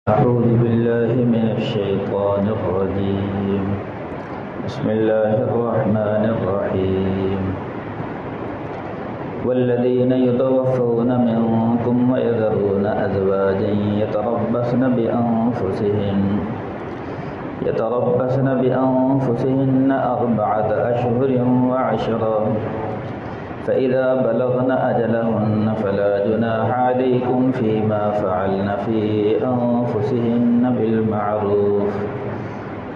أعوذ بالله من الشيطان الرجيم. بسم الله الرحمن الرحيم. والذين يتوفون منكم ويذرون أزواجا يتربصن بأنفسهن 4 أشهر وعشرا، فإذا بلغن أجلهن فلا جناح عليكم فيما فعلن في أنفسهن بالمعروف،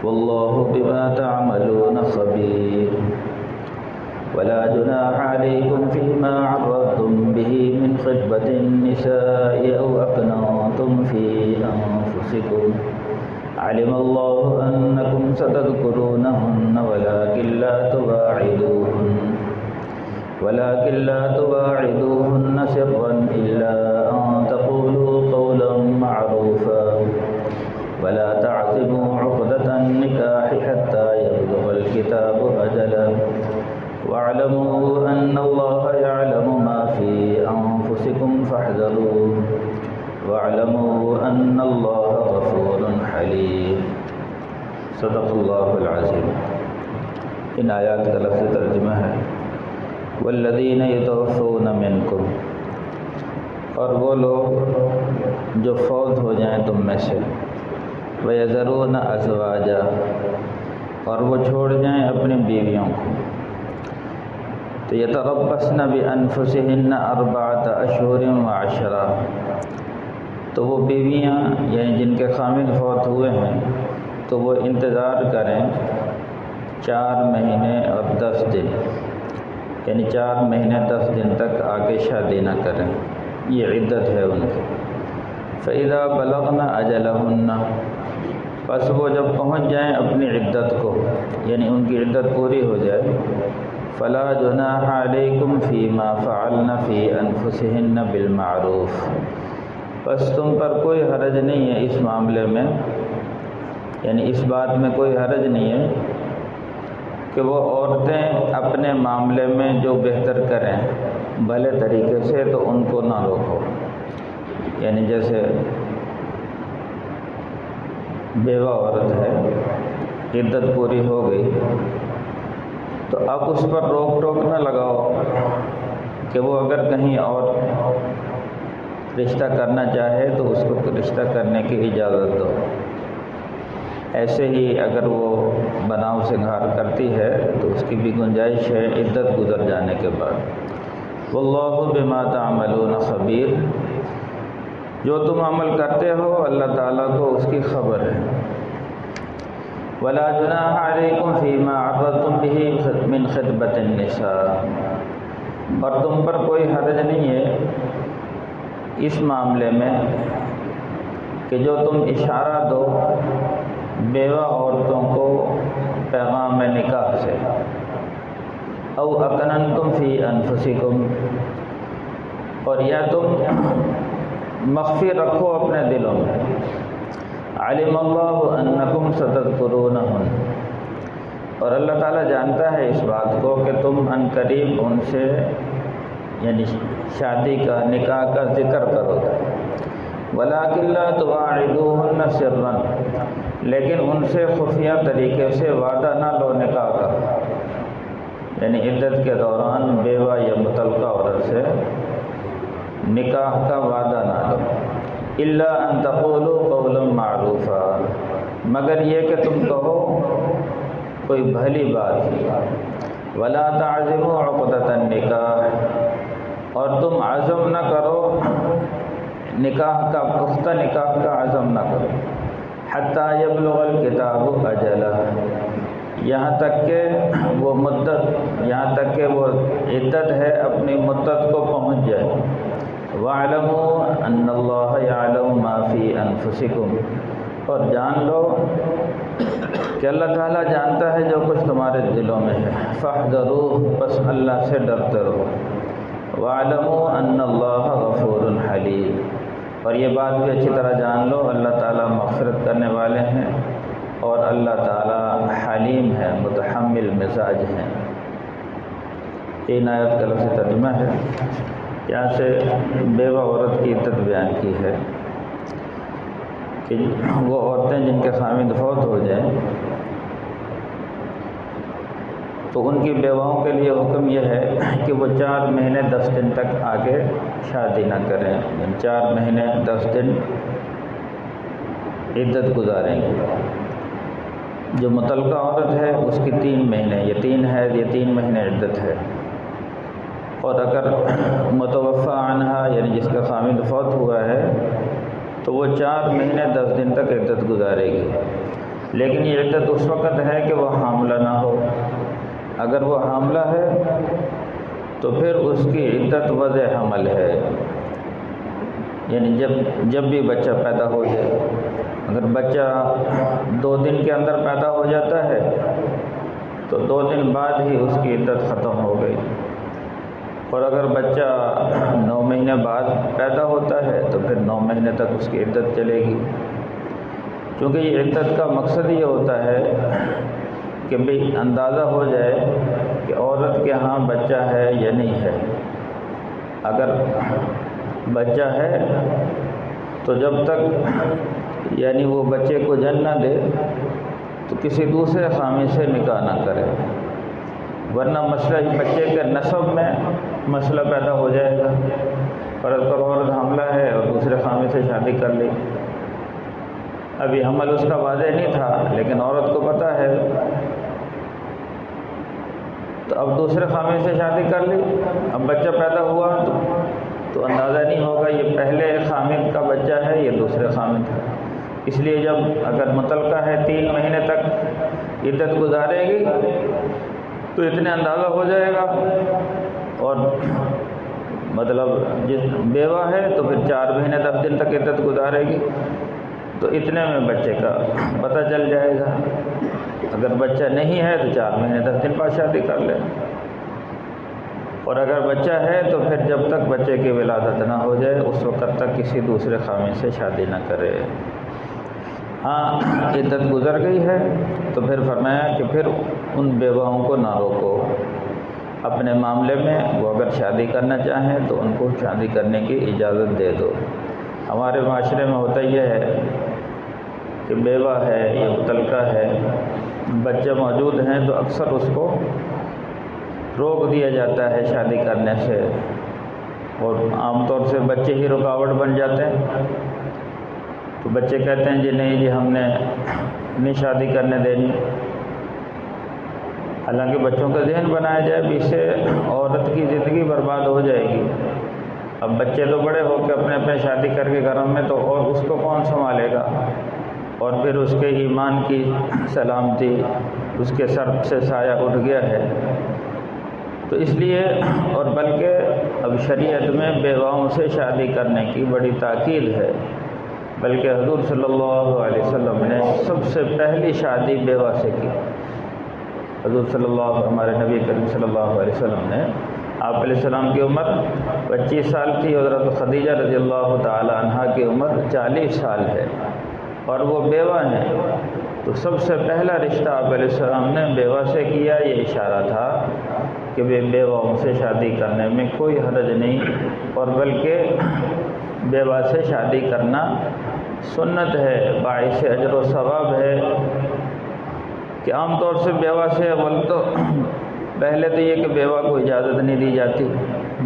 والله بما تعملون خبير. ولا جناح عليكم فيما عرضتم به من خطبة النساء أو أكننتم في أنفسكم، علم الله أنكم ستذكرونهن ولكن لا تواعدوهن سرا إلا أن تقولوا قولا معروفا، ولا تعزموا عقدة النكاح حتى يبلغ الكتاب أجله، واعلموا أن الله يعلم ما في أنفسكم فاحذروه، واعلموا أن الله غفور حليم. صدق اللہ العظیم. ان آیات کا لفظ ترجمہ ہے والذین یتوفون منکم، اور وہ لوگ جو فوت ہو جائیں تم میں سے، ویذرون ازواجا، اور وہ چھوڑ جائیں اپنی بیویوں کو، تو یتربصن بانفسہن 4 اشہر وعشرا، تو وہ بیویاں یعنی جن کے خامد فوت ہوئے ہیں تو وہ انتظار کریں 4 مہینے اور 10 دن، یعنی 4 مہینے 10 دن تک آگے شادی نہ کریں، یہ عدت ہے ان کی. فَإِذَا بَلَغْنَ أَجَلَهُنَّ، پس وہ جب پہنچ جائیں اپنی عدت کو، یعنی ان کی عدت پوری ہو جائے، فَلَا جُنَاحَ عَلَيْكُمْ فِي مَا فَعَلْنَ فِي أَنفُسِهِنَّ بِالْمَعْرُوفِ، بس تم پر کوئی حرج نہیں ہے اس معاملے میں، یعنی اس بات میں کوئی حرج نہیں ہے کہ وہ عورتیں اپنے معاملے میں جو بہتر کریں بھلے طریقے سے، تو ان کو نہ روکو. یعنی جیسے بیوہ عورت ہے، عدت پوری ہو گئی، تو اب اس پر روک ٹوک نہ لگاؤ کہ وہ اگر کہیں اور رشتہ کرنا چاہے تو اس کو رشتہ کرنے کی اجازت دو. ایسے ہی اگر وہ بناؤ سنگھار کرتی ہے تو اس کی بھی گنجائش ہے عدت گزر جانے کے بعد. واللہ بما تعملون خبیر، جو تم عمل کرتے ہو اللہ تعالیٰ کو اس کی خبر ہے. ولا جناح علیکم فیما عرضتم به من خطبۃ النساء، اور تم پر کوئی حرج نہیں ہے اس معاملے میں کہ جو تم اشارہ دو بیوہ عورتوں کو پیغام نکاح سے، او اکننتم فی انفسکم، اور یا تم مخفی رکھو اپنے دلوں میں، علم اللہ انکم ستذکرونہن، اور اللہ تعالیٰ جانتا ہے اس بات کو کہ تم عن قریب ان سے یعنی شادی کا نکاح کا ذکر کرو گے. ولیکن لا تواعدوہن سرا، لیکن ان سے خفیہ طریقے سے وعدہ نہ لو نکاح کا، یعنی عدت کے دوران بیوہ یا مطلقہ عورت سے نکاح کا وعدہ نہ لو. الا ان تقولوا قولا معروفا، مگر یہ کہ تم کہو کوئی بھلی بات. ولا تعزموا عقدۃ النکاح، اور تم عزم نہ کرو نکاح کا، پختہ نکاح کا عزم نہ کرو. حتی یبلغ الکتاب اجلہ، یہاں تک کہ وہ عدت ہے اپنی مدت کو پہنچ جائے. واعلموا ان اللہ یعلم ما فی انفسکم، اور جان لو کہ اللہ تعالیٰ جانتا ہے جو کچھ تمہارے دلوں میں ہے. فاحذروہ، بس اللہ سے ڈرتے رہو. واعلموا ان اللہ غفور حلیم، اور یہ بات بھی اچھی طرح جان لو اللہ تعالیٰ مغفرت کرنے والے ہیں اور اللہ تعالیٰ حلیم ہے، متحمل مزاج ہیں. تین آیت کا لفظ ترجمہ ہے. یہاں سے بیوہ عورت کی عدت بیان کی ہے. کہ وہ عورتیں جن کے خامند فوت ہو جائیں تو ان کی بیواؤں کے لیے حکم یہ ہے کہ وہ 4 مہینے 10 دن تک آگے شادی نہ کریں، یعنی 4 مہینے 10 دن عدت گزاریں گے۔ جو مطلقہ عورت ہے اس کی 3 مہینے، یہ 3 ہے، یہ 3 مہینے عدت ہے۔ اور اگر متوفی عنہا یعنی جس کا خامند فوت ہوا ہے تو وہ 4 مہینے 10 دن تک عدت گزارے گی، لیکن یہ عدت اس وقت ہے کہ وہ حاملہ نہ ہو۔ اگر وہ حاملہ ہے تو پھر اس کی عدت وضع حمل ہے، یعنی جب بھی بچہ پیدا ہو جائے۔ اگر بچہ 2 دن کے اندر پیدا ہو جاتا ہے تو 2 دن بعد ہی اس کی عدت ختم ہو گئی، اور اگر بچہ 9 مہینے بعد پیدا ہوتا ہے تو پھر 9 مہینے تک اس کی عدت چلے گی۔ کیونکہ یہ عدت کا مقصد یہ ہوتا ہے کہ بھئی اندازہ ہو جائے کہ عورت کے ہاں بچہ ہے یا نہیں ہے۔ اگر بچہ ہے تو جب تک یعنی وہ بچے کو جنم نہ دے تو کسی دوسرے خامند سے نکاح نہ کرے، ورنہ مسئلہ بچے کے نسب میں مسئلہ پیدا ہو جائے گا۔ فرض کرو عورت حاملہ ہے اور دوسرے خامند سے شادی کر لی، ابھی حمل اس کا واضح نہیں تھا لیکن عورت کو پتہ ہے، تو اب دوسرے خامند سے شادی کر لی، اب بچہ پیدا ہوا تو اندازہ نہیں ہوگا یہ پہلے خامند کا بچہ ہے یا دوسرے خامند کا۔ اس لیے جب اگر مطلقہ ہے 3 مہینے تک عدت گزارے گی تو اتنے اندازہ ہو جائے گا، اور مطلب جس بیوہ ہے تو پھر 4 مہینے 10 دن تک عدت گزارے گی، تو اتنے میں بچے کا پتہ چل جائے گا۔ اگر بچہ نہیں ہے تو 4 مہینے 10 دن بعد شادی کر لے، اور اگر بچہ ہے تو پھر جب تک بچے کی ولادت نہ ہو جائے اس وقت تک کسی دوسرے خامند سے شادی نہ کرے۔ ہاں عدت گزر گئی ہے تو پھر فرمایا کہ پھر ان بیواؤں کو نہ روکو اپنے معاملے میں، وہ اگر شادی کرنا چاہیں تو ان کو شادی کرنے کی اجازت دے دو۔ ہمارے معاشرے میں ہوتا یہ ہے کہ بیوہ ہے یا مطلقہ ہے، بچے موجود ہیں تو اکثر اس کو روک دیا جاتا ہے شادی کرنے سے، اور عام طور سے بچے ہی رکاوٹ بن جاتے ہیں۔ تو بچے کہتے ہیں جی نہیں جی ہم نے نہیں شادی کرنے دینی، حالانکہ بچوں کا ذہن بنایا جائے بھی اس سے عورت کی زندگی برباد ہو جائے گی۔ اب بچے تو بڑے ہو کے اپنے اپنے شادی کر کے گھروں میں، تو اور اس کو کون سنبھالے گا، اور پھر اس کے ایمان کی سلامتی اس کے سر سے سایہ اٹھ گیا ہے۔ تو اس لیے اور بلکہ اب شریعت میں بیواؤں سے شادی کرنے کی بڑی تاکید ہے، بلکہ حضور صلی اللہ علیہ وسلم نے سب سے پہلی شادی بیوہ سے کی۔ حضور صلی اللہ ہمارے نبی کریم صلی اللہ علیہ وسلم نے، آپ علیہ السلام کی عمر 25 سال تھی، حضرت خدیجہ رضی اللہ تعالی عنہا کی عمر 40 سال ہے، اور وہ بیوہ ہیں۔ تو سب سے پہلا رشتہ آپ علیہ السلام نے بیوہ سے کیا، یہ اشارہ تھا کہ بیواؤں سے شادی کرنے میں کوئی حرج نہیں، اور بلکہ بیوہ سے شادی کرنا سنت ہے، باعث اجر و ثواب ہے۔ کہ عام طور سے بیوہ سے اول تو پہلے تو یہ کہ بیوہ کو اجازت نہیں دی جاتی،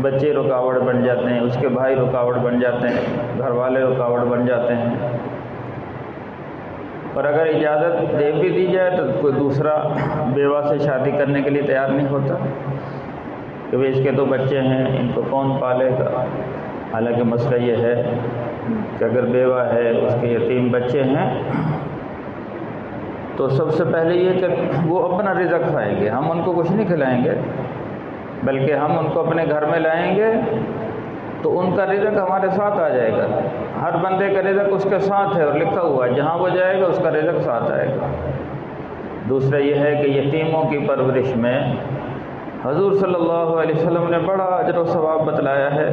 بچے رکاوٹ بن جاتے ہیں، اس کے بھائی رکاوٹ بن جاتے ہیں، گھر والے رکاوٹ بن جاتے ہیں، اور اگر اجازت دے بھی دی جائے تو کوئی دوسرا بیوہ سے شادی کرنے کے لیے تیار نہیں ہوتا کہ اس کے تو بچے ہیں، ان کو کون پالے گا۔ حالانکہ مسئلہ یہ ہے کہ اگر بیوہ ہے، اس کے یتیم بچے ہیں، تو سب سے پہلے یہ کہ وہ اپنا رزق کھائیں گے، ہم ان کو کچھ نہیں کھلائیں گے، بلکہ ہم ان کو اپنے گھر میں لائیں گے تو ان کا رزق ہمارے ساتھ آ جائے گا۔ ہر بندے کا رزق اس کے ساتھ ہے اور لکھا ہوا ہے، جہاں وہ جائے گا اس کا رزق ساتھ آئے گا۔ دوسرا یہ ہے کہ یتیموں کی پرورش میں حضور صلی اللہ علیہ وسلم نے بڑا اجر و ثواب بتلایا ہے۔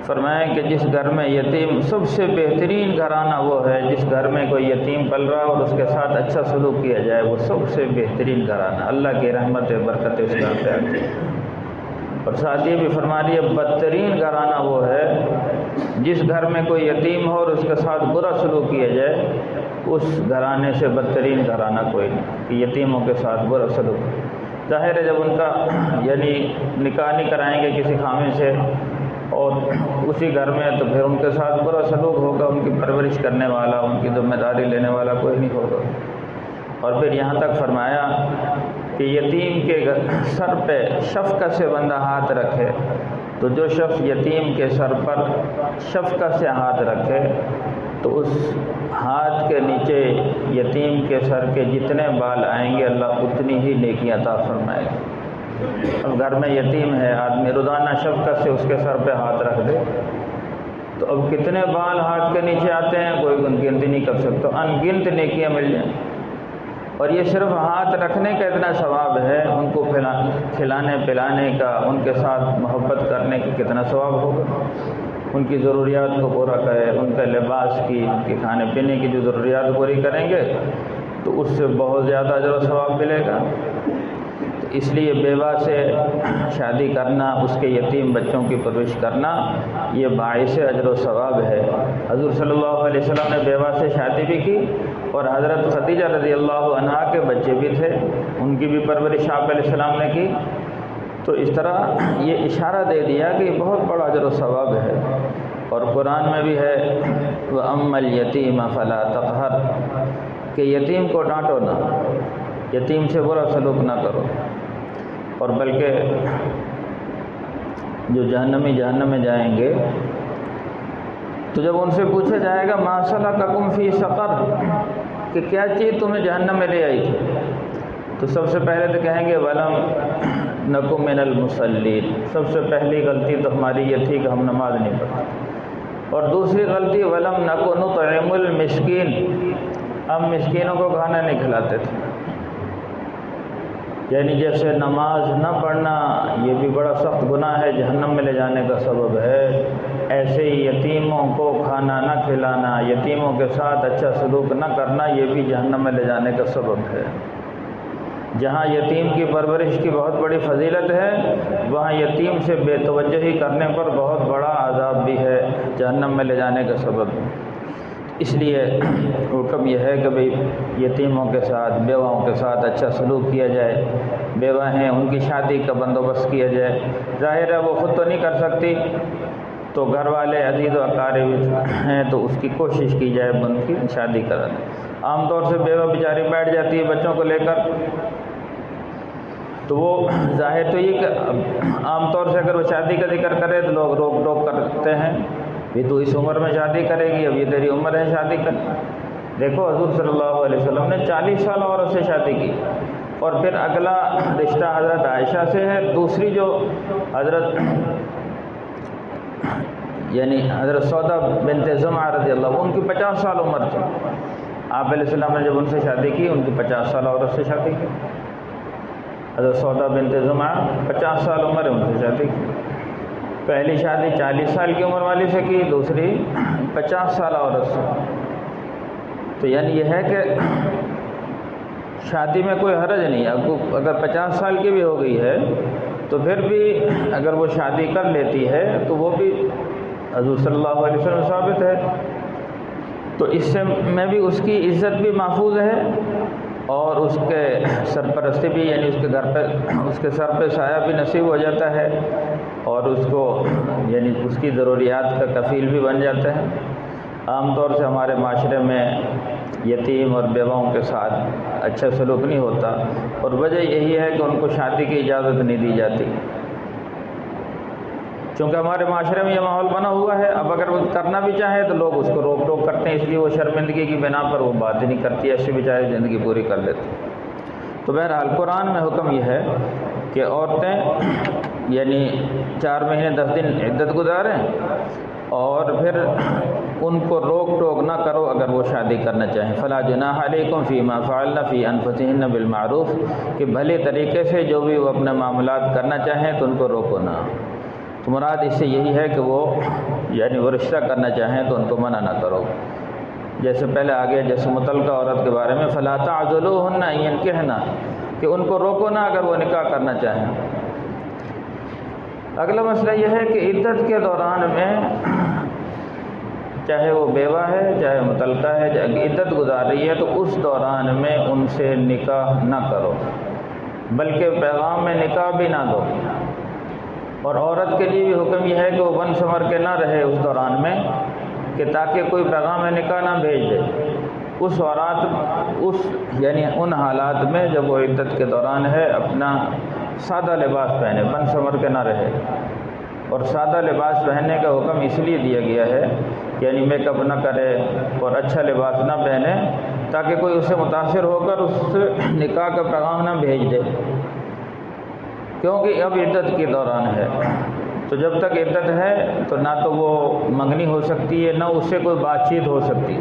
فرمایا کہ جس گھر میں یتیم، سب سے بہترین گھرانہ وہ ہے جس گھر میں کوئی یتیم پل رہا اور اس کے ساتھ اچھا سلوک کیا جائے، وہ سب سے بہترین گھرانہ، اللہ کی رحمت برکت اس گھر پہ آتی ہے۔ اور ساتھ یہ بھی فرما رہی ہے بدترین گھرانہ وہ ہے جس گھر میں کوئی یتیم ہو اور اس کے ساتھ برا سلوک کیا جائے اس گھرانے سے بدترین گھرانہ کوئی نہیں کہ یتیموں کے ساتھ برا سلوک۔ ظاہر ہے جب ان کا یعنی نکاح نہیں کرائیں گے کسی خامن سے اور اسی گھر میں، تو پھر ان کے ساتھ برا سلوک ہوگا، ان کی پرورش کرنے والا، ان کی ذمہ داری لینے والا کوئی نہیں ہوگا۔ اور پھر یہاں تک فرمایا کہ یتیم کے سر پہ شفقت سے بندہ ہاتھ رکھے، تو جو شخص یتیم کے سر پر شفقت سے ہاتھ رکھے تو اس ہاتھ کے نیچے یتیم کے سر کے جتنے بال آئیں گے اللہ اتنی ہی نیکی عطا فرمائے گا۔ اب گھر میں یتیم ہے، آدمی روزانہ شفقت سے اس کے سر پہ ہاتھ رکھ دے تو اب کتنے بال ہاتھ کے نیچے آتے ہیں کوئی گنتی نہیں کر سکتا، ان گنت نیکیاں مل جائیں۔ اور یہ صرف ہاتھ رکھنے کا اتنا ثواب ہے، ان کو کھلانے پلانے کا، ان کے ساتھ محبت کرنے کا کتنا ثواب ہوگا، ان کی ضروریات کو پورا کرے، ان کے لباس کی، ان کے کھانے پینے کی جو ضروریات پوری کریں گے تو اس سے بہت زیادہ اجر و ثواب ملے گا۔ تو اس لیے بیوہ سے شادی کرنا، اس کے یتیم بچوں کی پرورش کرنا، یہ باعث اجر و ثواب ہے۔ حضور صلی اللہ علیہ وسلم نے بیوہ سے شادی بھی کی اور حضرت خدیجہ رضی اللہ عنہا کے بچے بھی تھے، ان کی بھی پرورش آپ علیہ السلام نے کی۔ تو اس طرح یہ اشارہ دے دیا کہ یہ بہت بڑا اجر و ثواب ہے۔ اور قرآن میں بھی ہے وَأَمَّا الْيَتِيمَ فَلَا تَقْهَرْ کہ یتیم کو ڈانٹو نہ، یتیم سے برا سلوک نہ کرو۔ اور بلکہ جو جہنم میں جائیں گے تو جب ان سے پوچھا جائے گا مَا سَلَكَكُمْ فِي سَقَرَ کہ کیا چیز تمہیں جہنم میں لے آئی تھی، تو سب سے پہلے تو کہیں گے وَلَمْ نَكُ مِنَ الْمُصَلِّينَ، سب سے پہلی غلطی تو ہماری یہ تھی کہ ہم نماز نہیں پڑھتے۔ اور دوسری غلطی وَلَمْ نَكُ نُطْعِمُ الْمِسْكِينَ، ہم مسکینوں کو کھانا نہیں کھلاتے تھے۔ یعنی جیسے نماز نہ پڑھنا یہ بھی بڑا سخت گناہ ہے، جہنم میں لے جانے کا سبب ہے، ایسے ہی یتیموں کو کھانا نہ کھلانا، یتیموں کے ساتھ اچھا سلوک نہ کرنا یہ بھی جہنم میں لے جانے کا سبب ہے۔ جہاں یتیم کی پرورش کی بہت بڑی فضیلت ہے، وہاں یتیم سے بے توجہی کرنے پر بہت بڑا عذاب بھی ہے، جہنم میں لے جانے کا سبب ہے۔ اس لیے حکم یہ ہے کہ بھئی یتیموں کے ساتھ، بیواؤں کے ساتھ اچھا سلوک کیا جائے، بیوہ ہیں ان کی شادی کا بندوبست کیا جائے۔ ظاہر ہے وہ خود تو نہیں کر سکتی، تو گھر والے عزیز و اقارب ہیں تو اس کی کوشش کی جائے ان کی شادی کرا دیں۔ عام طور سے بیوہ بیچاری بیٹھ جاتی ہے بچوں کو لے کر، تو وہ ظاہر تو یہ کہ عام طور سے اگر وہ شادی کا ذکر کرے تو لوگ روک ٹوک کرتے ہیں، یہ تو اس عمر میں شادی کرے گی، اب یہ تیری عمر ہے شادی کر۔ دیکھو حضور صلی اللہ علیہ وسلم نے 40 سال عورت سے شادی کی، اور پھر اگلا رشتہ حضرت عائشہ سے ہے، دوسری جو حضرت یعنی حضرت سودا بنت زمعہ رضی اللہ عنہ، ان کی 50 سال عمر تھی۔ آپ علیہ السلام نے جب ان سے شادی کی، ان کی 50 سال عورت سے شادی کی۔ حضرت سودا بنت زمعہ 50 سال عمر ہے، ان سے شادی کی۔ پہلی شادی 40 سال کی عمر والی سے کی، دوسری 50 سال عورت سے۔ تو یعنی یہ ہے کہ شادی میں کوئی حرج نہیں ہے، اگر 50 سال کی بھی ہو گئی ہے تو پھر بھی اگر وہ شادی کر لیتی ہے تو وہ بھی حضور صلی اللہ علیہ وسلم ثابت ہے، تو اس سے میں بھی اس کی عزت بھی محفوظ ہے اور اس کے سرپرستی بھی، یعنی اس کے گھر پہ اس کے سر پہ سایہ بھی نصیب ہو جاتا ہے اور اس کو یعنی اس کی ضروریات کا کفیل بھی بن جاتا ہے۔ عام طور سے ہمارے معاشرے میں یتیم اور بیواؤں کے ساتھ اچھا سلوک نہیں ہوتا، اور وجہ یہی ہے کہ ان کو شادی کی اجازت نہیں دی جاتی، چونکہ ہمارے معاشرے میں یہ ماحول بنا ہوا ہے۔ اب اگر وہ کرنا بھی چاہے تو لوگ اس کو روک ٹوک کرتے ہیں، اس لیے وہ شرمندگی کی بنا پر وہ بات ہی نہیں کرتی، ایسے بیچارے زندگی پوری کر لیتے۔ تو بہرحال قرآن میں حکم یہ ہے کہ عورتیں یعنی 4 مہینے 10 دن عدت گزاریں اور پھر ان کو روک ٹوک نہ کرو اگر وہ شادی کرنا چاہیں۔ فلا جناح علیکم فیما فعلن فی انفسہن بالمعروف کہ بھلے طریقے سے جو بھی وہ اپنے معاملات کرنا چاہیں تو ان کو روکو نہ۔ تو مراد اس سے یہی ہے کہ وہ یعنی وہ رشتہ کرنا چاہیں تو ان کو منع نہ کرو، جیسے پہلے آگے جیسے مطلقہ عورت کے بارے میں فلا تعضلوہن ان ینکحن کہ ان کو روکو نہ اگر وہ نکاح کرنا چاہیں۔ اگلا مسئلہ یہ ہے کہ عدت کے دوران میں چاہے وہ بیوہ ہے چاہے مطلقہ ہے، عدت گزار رہی ہے، تو اس دوران میں ان سے نکاح نہ کرو، بلکہ پیغام میں نکاح بھی نہ دو۔ اور عورت کے لیے بھی حکم یہ ہے کہ وہ بن سنور کے نہ رہے اس دوران میں، کہ تاکہ کوئی پیغام نکاح نہ بھیج دے یعنی ان حالات میں جب وہ عدت کے دوران ہے، اپنا سادہ لباس پہنے، بن سنور کے نہ رہے۔ اور سادہ لباس پہننے کا حکم اس لیے دیا گیا ہے یعنی میک اپ نہ کرے اور اچھا لباس نہ پہنے، تاکہ کوئی اس سے متاثر ہو کر اس سے نکاح کا پیغام نہ بھیج دے، کیونکہ اب عدت کے دوران ہے۔ تو جب تک عدت ہے تو نہ تو وہ منگنی ہو سکتی ہے، نہ اس سے کوئی بات چیت ہو سکتی۔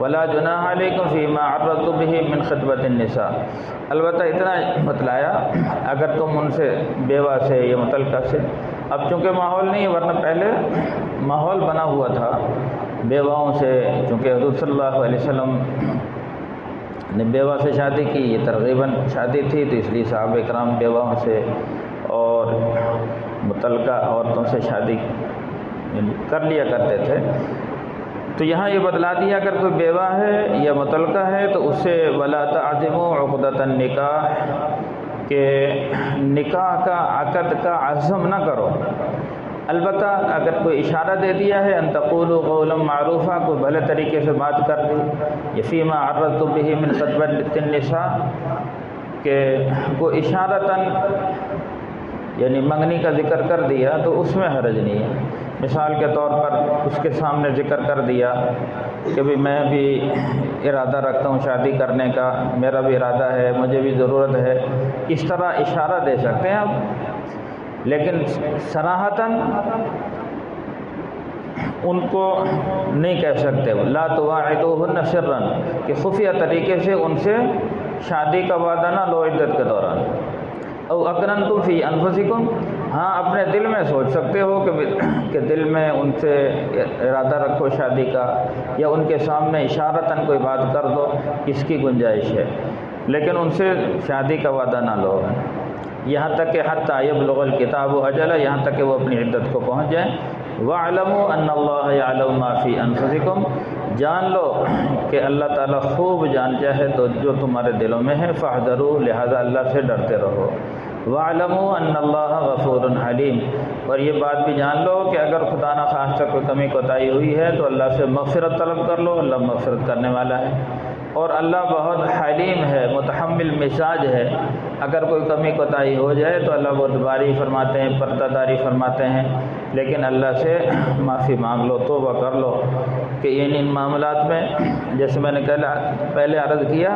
ولا جناح علیکم فیما عرضتم بہ من خطبۃ النساء، البتہ اتنا بتلایا اگر تم ان سے بیوہ سے یا مطلقہ سے، اب چونکہ ماحول نہیں ہے، ورنہ پہلے ماحول بنا ہوا تھا بیواؤں سے، چونکہ حضور صلی اللہ علیہ وسلم نے بیوہ سے شادی کی، یہ ترغیباً شادی تھی، تو اس لیے صحابہ کرام بیواؤں سے اور مطلقہ عورتوں سے شادی کر لیا کرتے تھے۔ تو یہاں یہ بتلا دیا اگر کوئی بیوہ ہے یا مطلقہ ہے تو اس سے ولا تعزموا عقدۃ النکاح، کہ نکاح کا عقد کا عزم نہ کرو، البتہ اگر کوئی اشارہ دے دیا ہے ان تقولوا قولا معروفا، کوئی بھلے طریقے سے بات کر دی، فیما عرضتم بہ من خطبۃ النساء، کہ کوئی اشارتاً یعنی منگنی کا ذکر کر دیا تو اس میں حرج نہیں ہے۔ مثال کے طور پر اس کے سامنے ذکر کر دیا کہ بھی میں بھی ارادہ رکھتا ہوں شادی کرنے کا، میرا بھی ارادہ ہے، مجھے بھی ضرورت ہے، اس طرح اشارہ دے سکتے ہیں آپ، لیکن صراحتاً ان کو نہیں کہہ سکتے۔ لا تواعدوہن سرا، کہ خفیہ طریقے سے ان سے شادی کا وعدہ نہ لو عدت کے دوران۔ او اقرنتم فی انفسکم، ہاں اپنے دل میں سوچ سکتے ہو کہ دل میں ان سے ارادہ رکھو شادی کا، یا ان کے سامنے اشارتاً کوئی بات کر دو، اس کی گنجائش ہے، لیکن ان سے شادی کا وعدہ نہ لو، یہاں تک کہ حتی یبلغ الکتاب اجلہ، یہاں تک کہ وہ اپنی عدت کو پہنچ جائیں۔ وَاعْلَمُوا أَنَّ اللَّهَ يَعْلَمُ مَا فِي أَنفُسِكُمْ، جان لو کہ اللہ تعالیٰ خوب جانتا ہے تو جو تمہارے دلوں میں ہے، فاحذروا، لہذا اللہ سے ڈرتے رہو۔ وَاعْلَمُوا أَنَّ اللَّهَ غَفُورٌ حَلِيمٌ، اور یہ بات بھی جان لو کہ اگر خدا نہ خواستہ کوئی کمی کوتاہی ہوئی ہے تو اللہ سے مغفرت طلب کر لو، اللہ مغفرت کرنے والا ہے، اور اللہ بہت حلیم ہے، متحمل مزاج ہے، اگر کوئی کمی کوتاہی ہو جائے تو اللہ بہت باری فرماتے ہیں، پردہ داری فرماتے ہیں، لیکن اللہ سے معافی مانگ لو، توبہ کر لو کہ ان معاملات میں، جیسے میں نے پہلے عرض کیا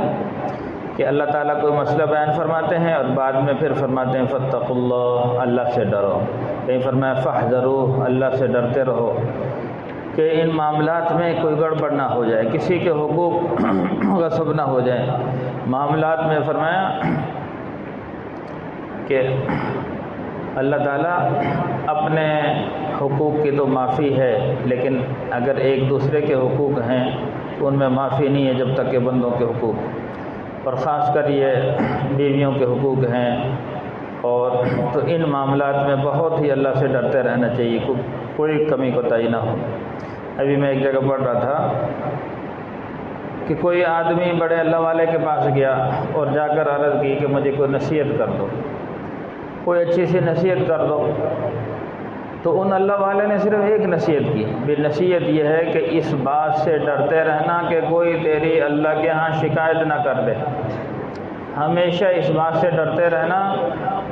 کہ اللہ تعالیٰ کوئی مسئلہ بیان فرماتے ہیں اور بعد میں پھر فرماتے ہیں فاتقوا اللہ، اللہ سے ڈرو، کہیں فرمایا فاحذروا، اللہ سے ڈرتے رہو، کہ ان معاملات میں کوئی گڑبڑ نہ ہو جائے، کسی کے حقوق غصب نہ ہو جائیں۔ معاملات میں فرمایا کہ اللہ تعالیٰ اپنے حقوق کی تو معافی ہے، لیکن اگر ایک دوسرے کے حقوق ہیں تو ان میں معافی نہیں ہے جب تک کہ بندوں کے حقوق، اور خاص کر یہ بیویوں کے حقوق ہیں، اور تو ان معاملات میں بہت ہی اللہ سے ڈرتے رہنا چاہیے، کوئی کمی کوتاہی نہ ہو۔ ابھی میں ایک جگہ پڑھ رہا تھا کہ کوئی آدمی بڑے اللہ والے کے پاس گیا اور جا کر عرض کی کہ مجھے کوئی نصیحت کر دو، کوئی اچھی سی نصیحت کر دو، تو ان اللہ والے نے صرف ایک نصیحت کی، بھی نصیحت یہ ہے کہ اس بات سے ڈرتے رہنا کہ کوئی تیری اللہ کے ہاں شکایت نہ کر دے، ہمیشہ اس بات سے ڈرتے رہنا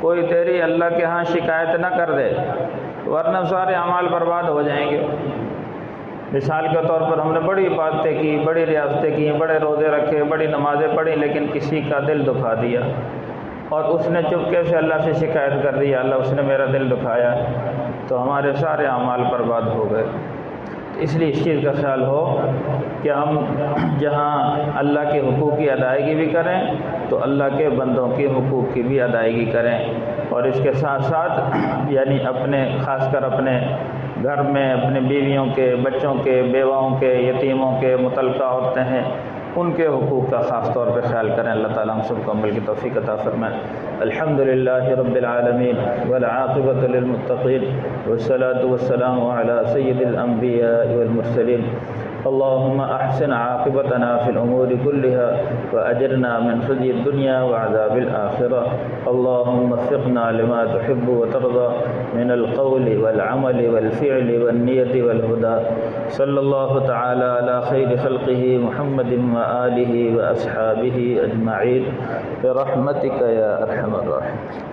کوئی تیری اللہ کے ہاں شکایت نہ کر دے، ورنہ سارے اعمال برباد ہو جائیں گے۔ مثال کے طور پر ہم نے بڑی عبادتیں کی، بڑی ریاستیں کی، بڑے روزے رکھے، بڑی نمازیں پڑھی، لیکن کسی کا دل دکھا دیا اور اس نے چپکے سے اللہ سے شکایت کر دی، اللہ اس نے میرا دل دکھایا، تو ہمارے سارے اعمال برباد ہو گئے۔ اس لیے اس چیز کا خیال ہو کہ ہم جہاں اللہ کے حقوق کی ادائیگی بھی کریں تو اللہ کے بندوں کے حقوق کی بھی ادائیگی کریں، اور اس کے ساتھ ساتھ یعنی اپنے خاص کر اپنے گھر میں اپنے بیویوں کے، بچوں کے، بیواؤں کے، یتیموں کے، مطلقہ عورتیں ہیں، ان کے حقوق کا خاص طور پہ خیال کریں۔ اللہ تعالیٰ ہم سب کو عمل کی توفیق عطا فرمائے۔ الحمدللہ رب العالمین والعاقبۃ للمتقین والصلاة والسلام علی سید الانبیاء والمرسلین۔ اللهم احسن عاقبتنا في الامور كلها واجرنا من خزي الدنيا وعذاب الاخره۔ اللهم وفقنا لما تحب وترضى من القول والعمل والفعل والنية والهدى۔ صلى الله تعالى على خير خلقه محمد وآله وأصحابه أجمعين برحمتك يا أرحم الراحمين۔